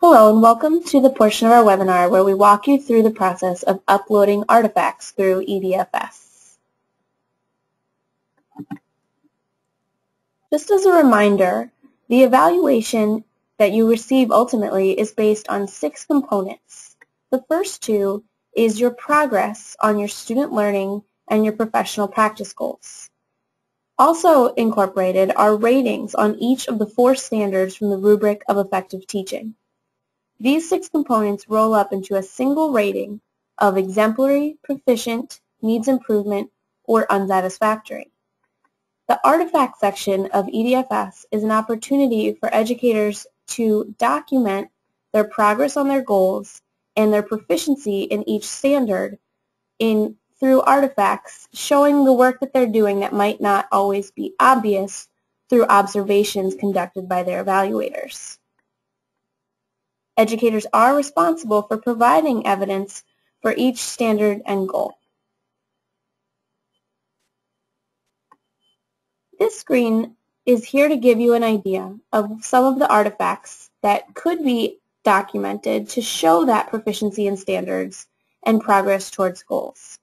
Hello and welcome to the portion of our webinar where we walk you through the process of uploading artifacts through EDFS. Just as a reminder, the evaluation that you receive ultimately is based on 6 components. The first 2 is your progress on your student learning and your professional practice goals. Also incorporated are ratings on each of the 4 standards from the rubric of effective teaching. These 6 components roll up into a single rating of exemplary, proficient, needs improvement, or unsatisfactory. The artifact section of EDFS is an opportunity for educators to document their progress on their goals and their proficiency in each standard through artifacts showing the work that they're doing that might not always be obvious through observations conducted by their evaluators. Educators are responsible for providing evidence for each standard and goal. This screen is here to give you an idea of some of the artifacts that could be documented to show that proficiency in standards and progress towards goals.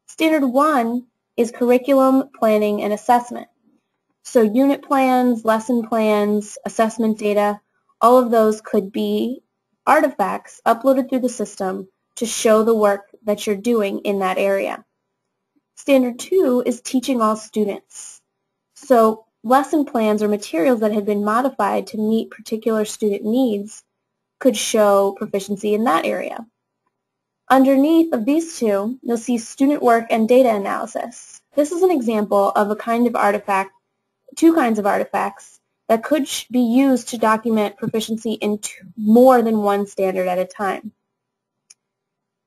Standard 1 is curriculum, planning, and assessment. So unit plans, lesson plans, assessment data, all of those could be artifacts uploaded through the system to show the work that you're doing in that area. Standard 2 is teaching all students. So lesson plans or materials that had been modified to meet particular student needs could show proficiency in that area. Underneath of these 2, you'll see student work and data analysis. This is an example of a kind of artifact, 2 kinds of artifacts that could be used to document proficiency in more than one standard at a time.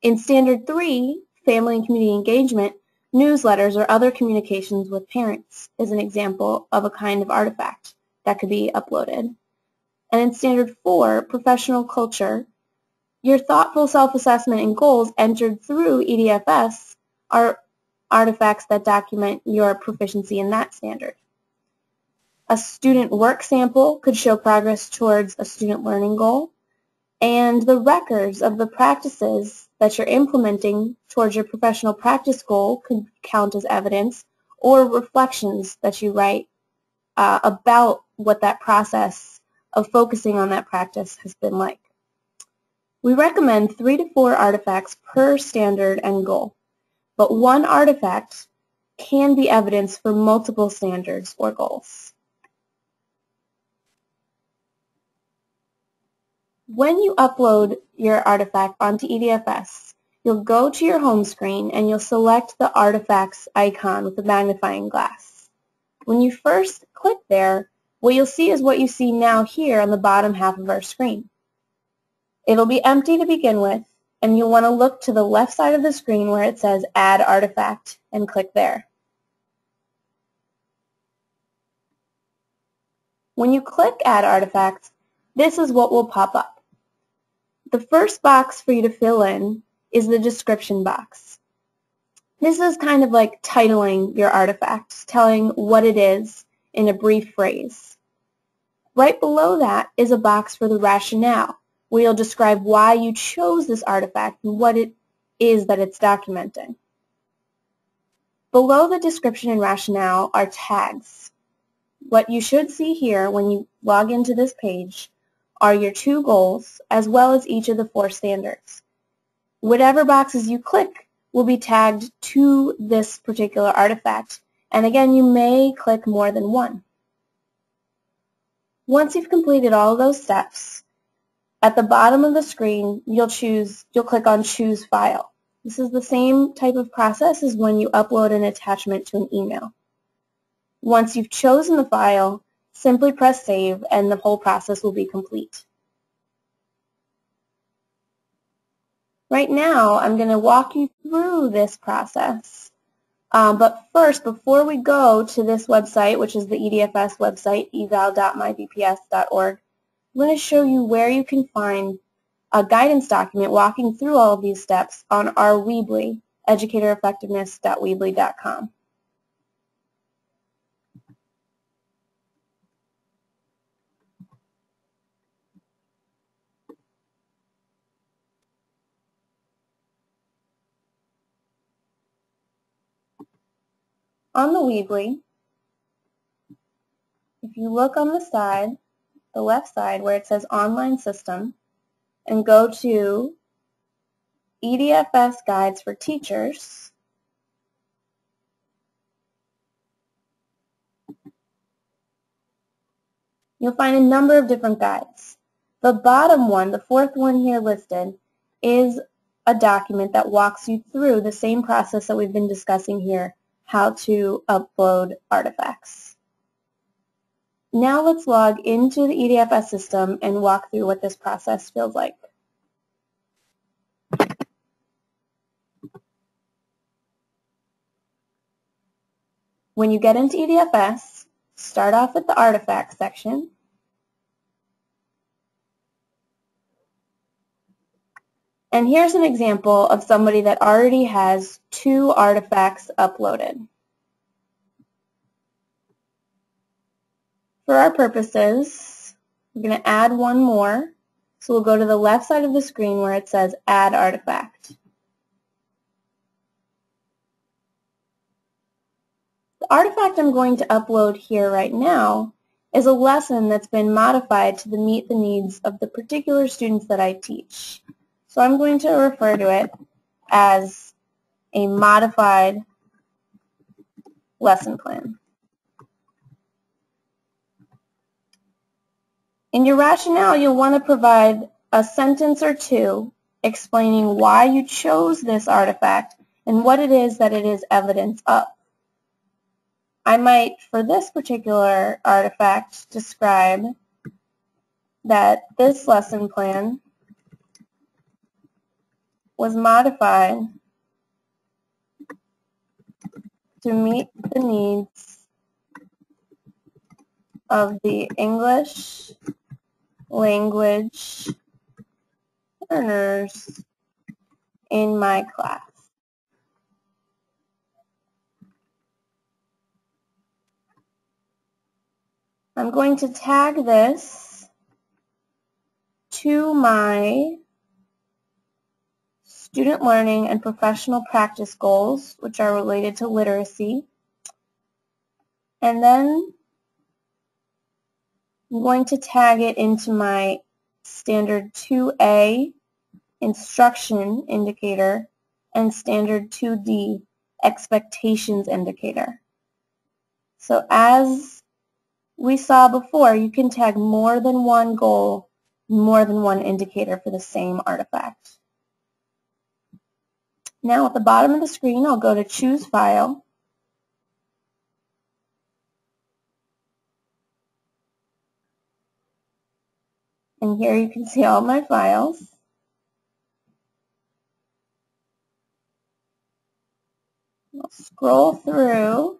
In Standard 3, family and community engagement, newsletters or other communications with parents is an example of a kind of artifact that could be uploaded. And in Standard 4, professional culture, your thoughtful self-assessment and goals entered through EDFS are artifacts that document your proficiency in that standard. A student work sample could show progress towards a student learning goal, and the records of the practices that you're implementing towards your professional practice goal could count as evidence, or reflections that you write about what that process of focusing on that practice has been like. We recommend 3 to 4 artifacts per standard and goal, but 1 artifact can be evidence for multiple standards or goals. When you upload your artifact onto EDFS, you'll go to your home screen and you'll select the artifacts icon with the magnifying glass. When you first click there, what you'll see is what you see now here on the bottom half of our screen. It'll be empty to begin with, and you'll want to look to the left side of the screen where it says Add Artifact and click there. When you click Add Artifact, this is what will pop up. The first box for you to fill in is the description box. This is kind of like titling your artifact, telling what it is in a brief phrase. Right below that is a box for the rationale, where you'll describe why you chose this artifact and what it is that it's documenting. Below the description and rationale are tags. What you should see here when you log into this page are your 2 goals, as well as each of the 4 standards. Whatever boxes you click will be tagged to this particular artifact, and again, you may click more than 1. Once you've completed all of those steps, at the bottom of the screen, you'll click on Choose File. This is the same type of process as when you upload an attachment to an email. Once you've chosen the file, simply press Save and the whole process will be complete. Right now, I'm going to walk you through this process. But first, before we go to this website, which is the EDFS website, eval.mybps.org, I'm going to show you where you can find a guidance document walking through all of these steps on our Weebly, educatoreffectiveness.weebly.com. on the Weebly, if you look on the side, the left side where it says Online System, and go to EDFS Guides for Teachers, you'll find a number of different guides. The bottom one, the fourth one here listed, is a document that walks you through the same process that we've been discussing here, how to upload artifacts. Now let's log into the EDFS system and walk through what this process feels like. When you get into EDFS, start off with the Artifacts section. And here's an example of somebody that already has 2 artifacts uploaded. For our purposes, we're going to add one more. So we'll go to the left side of the screen where it says Add Artifact. The artifact I'm going to upload here right now is a lesson that's been modified to meet the needs of the particular students that I teach. So I'm going to refer to it as a modified lesson plan. In your rationale, you'll want to provide a sentence or two explaining why you chose this artifact and what it is that it is evidence of. I might, for this particular artifact, describe that this lesson plan was modified to meet the needs of the English language learners in my class. I'm going to tag this to my student learning and professional practice goals, which are related to literacy. And then I'm going to tag it into my standard 2A instruction indicator and standard 2D expectations indicator. So as we saw before, you can tag more than one goal, more than one indicator for the same artifact. Now at the bottom of the screen, I'll go to Choose File. And here you can see all my files. I'll scroll through.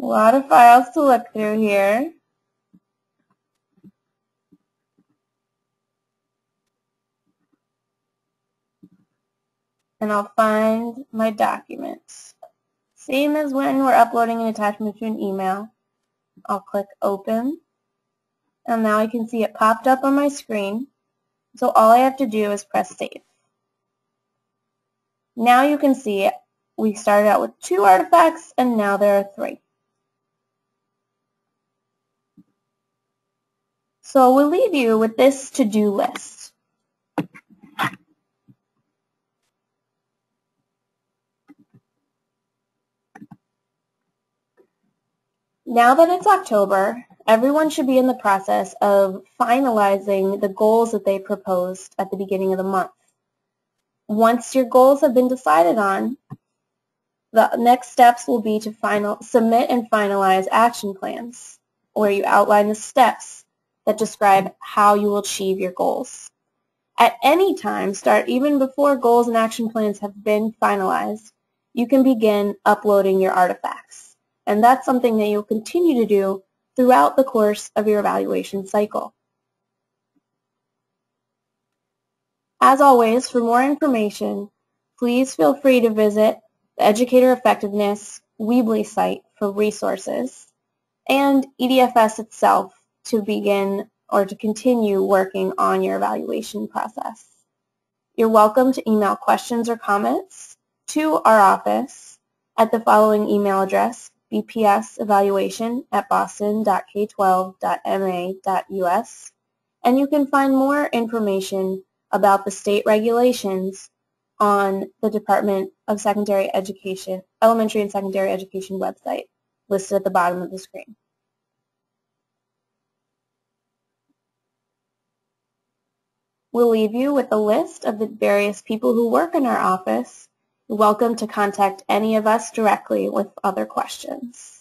A lot of files to look through here. And I'll find my documents. Same as when we're uploading an attachment to an email. I'll click Open. And now I can see it popped up on my screen. So all I have to do is press Save. Now you can see we started out with 2 artifacts and now there are 3. So we'll leave you with this to-do list. Now that it's October, everyone should be in the process of finalizing the goals that they proposed at the beginning of the month. Once your goals have been decided on, the next steps will be to submit and finalize action plans, where you outline the steps that describe how you will achieve your goals. At any time, start even before goals and action plans have been finalized, you can begin uploading your artifacts. And that's something that you'll continue to do throughout the course of your evaluation cycle. As always, for more information, please feel free to visit the Educator Effectiveness Weebly site for resources and EDFS itself to begin or to continue working on your evaluation process. You're welcome to email questions or comments to our office at the following email address, bpsevaluation@boston.k12.ma.us, and you can find more information about the state regulations on the Department of Secondary Education, Elementary and Secondary Education website listed at the bottom of the screen. We'll leave you with a list of the various people who work in our office. You're welcome to contact any of us directly with other questions.